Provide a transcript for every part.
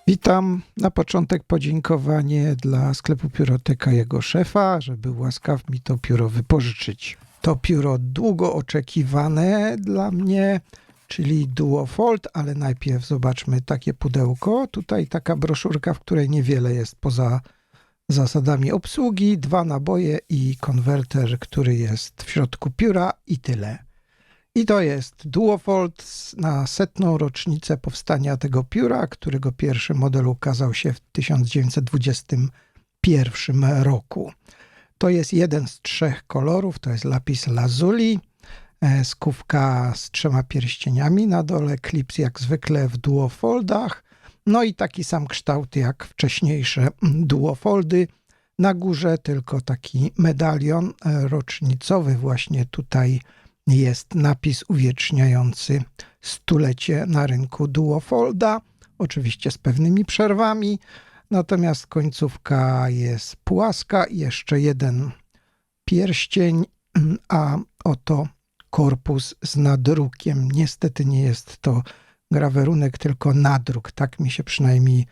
Witam. Na początek podziękowanie dla sklepu Pióroteka, jego szefa, że był łaskaw mi to pióro wypożyczyć. To pióro długo oczekiwane dla mnie, czyli Duofold, ale najpierw zobaczmy takie pudełko. Tutaj taka broszurka, w której niewiele jest poza zasadami obsługi, 2 naboje i konwerter, który jest w środku pióra i tyle. I to jest Duofold na 100. rocznicę powstania tego pióra, którego pierwszy model ukazał się w 1921 roku. To jest jeden z 3 kolorów, to jest lapis lazuli, skówka z 3 pierścieniami na dole, klips jak zwykle w Duofoldach, no i taki sam kształt jak wcześniejsze Duofoldy. Na górze tylko taki medalion rocznicowy, właśnie tutaj jest napis uwieczniający stulecie na rynku Duofolda, oczywiście z pewnymi przerwami, natomiast końcówka jest płaska i jeszcze jeden pierścień, a oto korpus z nadrukiem. Niestety nie jest to grawerunek, tylko nadruk, tak mi się przynajmniej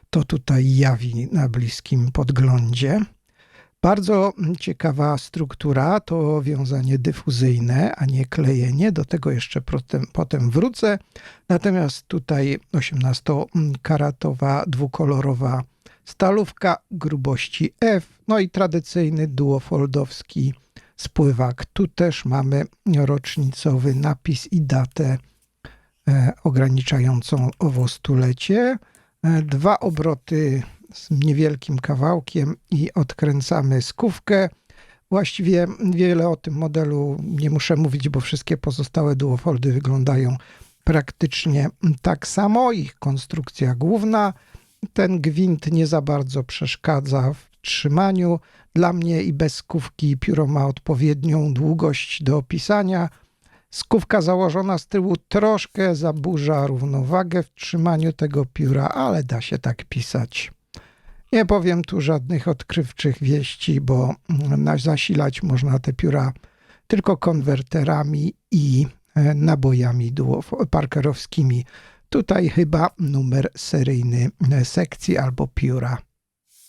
to tutaj jawi na bliskim podglądzie. Bardzo ciekawa struktura, to wiązanie dyfuzyjne, a nie klejenie. Do tego jeszcze potem wrócę. Natomiast tutaj 18-karatowa, dwukolorowa stalówka grubości F, no i tradycyjny duofoldowski spływak. Tu też mamy rocznicowy napis i datę ograniczającą owo stulecie. 2 obroty z niewielkim kawałkiem i odkręcamy skówkę. Właściwie wiele o tym modelu nie muszę mówić, bo wszystkie pozostałe Duofoldy wyglądają praktycznie tak samo. Ich konstrukcja główna. Ten gwint nie za bardzo przeszkadza w trzymaniu. Dla mnie i bez skówki pióro ma odpowiednią długość do opisania. Skówka założona z tyłu troszkę zaburza równowagę w trzymaniu tego pióra, ale da się tak pisać. Nie powiem tu żadnych odkrywczych wieści, bo zasilać można te pióra tylko konwerterami i nabojami parkerowskimi. Tutaj chyba numer seryjny sekcji albo pióra.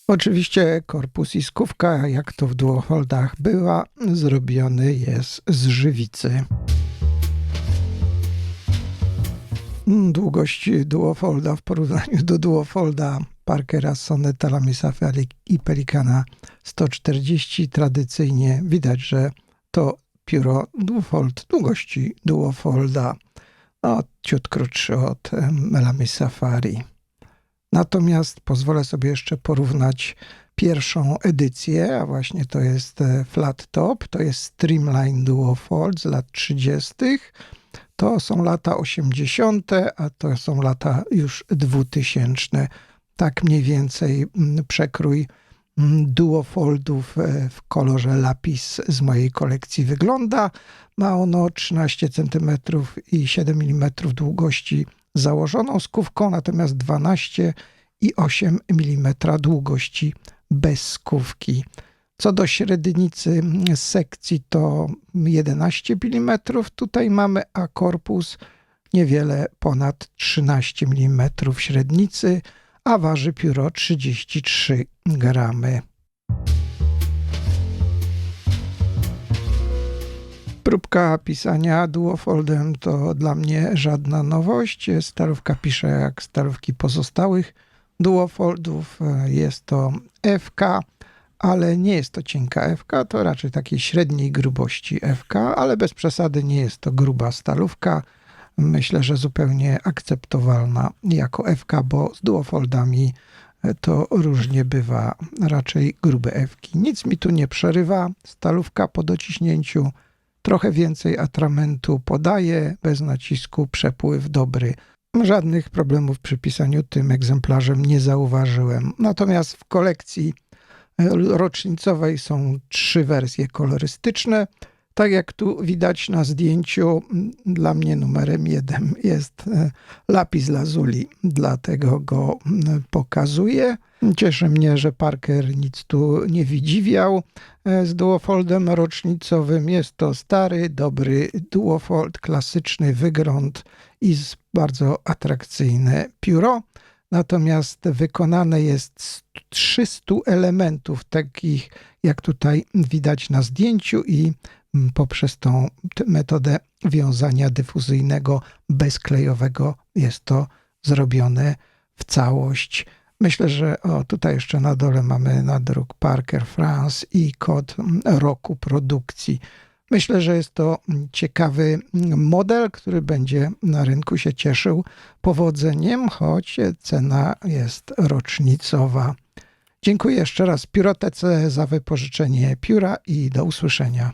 Oczywiście korpus i skówka, jak to w Duofoldach bywa, zrobiony jest z żywicy. Długość Duofolda w porównaniu do Duofolda Parkera, Soneta, Lamy-Safari i Pelikana 140. Tradycyjnie widać, że to pióro Duofold długości Duofolda, ciut krótszy od Lamy-Safari. Natomiast pozwolę sobie jeszcze porównać pierwszą edycję, a właśnie to jest Flat Top, to jest Streamline Duofold z lat 30. To są lata 80., a to są lata już 2000. Tak mniej więcej przekrój Duofoldów w kolorze lapis z mojej kolekcji wygląda. Ma ono 13 cm i 7 mm długości założoną skówką, natomiast 12,8 mm długości bez skówki. Co do średnicy sekcji to 11 mm tutaj mamy, a korpus niewiele ponad 13 mm średnicy, a waży pióro 33 gramy. Próbka pisania Duofoldem to dla mnie żadna nowość. Stalówka pisze jak stalówki pozostałych Duofoldów. Jest to FK, ale nie jest to cienka FK, to raczej takiej średniej grubości FK, ale bez przesady nie jest to gruba stalówka. Myślę, że zupełnie akceptowalna jako FK, bo z Duofoldami to różnie bywa, raczej grube Fki. Nic mi tu nie przerywa, stalówka po dociśnięciu trochę więcej atramentu podaje, bez nacisku przepływ dobry. Żadnych problemów przy pisaniu tym egzemplarzem nie zauważyłem. Natomiast w kolekcji rocznicowej są 3 wersje kolorystyczne. Tak jak tu widać na zdjęciu, dla mnie numerem 1 jest lapis lazuli, dlatego go pokazuję. Cieszy mnie, że Parker nic tu nie wydziwiał z Duofoldem rocznicowym. Jest to stary, dobry Duofold, klasyczny wygląd i bardzo atrakcyjne pióro. natomiast wykonane jest z 300 elementów, takich jak tutaj widać na zdjęciu, i poprzez tą metodę wiązania dyfuzyjnego bezklejowego jest to zrobione w całość. Myślę, że tutaj jeszcze na dole mamy nadruk Parker France i kod roku produkcji. Myślę, że jest to ciekawy model, który będzie na rynku się cieszył powodzeniem, choć cena jest rocznicowa. Dziękuję jeszcze raz Piórotece za wypożyczenie pióra i do usłyszenia.